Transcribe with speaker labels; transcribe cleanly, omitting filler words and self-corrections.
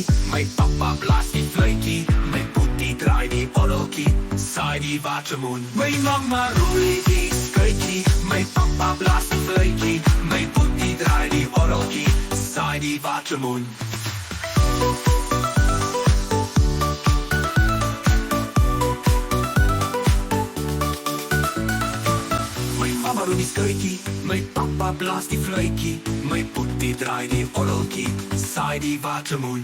Speaker 1: skăitii, mai papa blasti flăitii, mai puti draidi oroki, side vachamun. Mai mama ruliti skăitii, mai papa blasti flăitii, mai puti draidi oroki, side vachamun. Mama rudi skăitii, mai papa blasti flăitii, mai puti draidi oroki, side vachamun.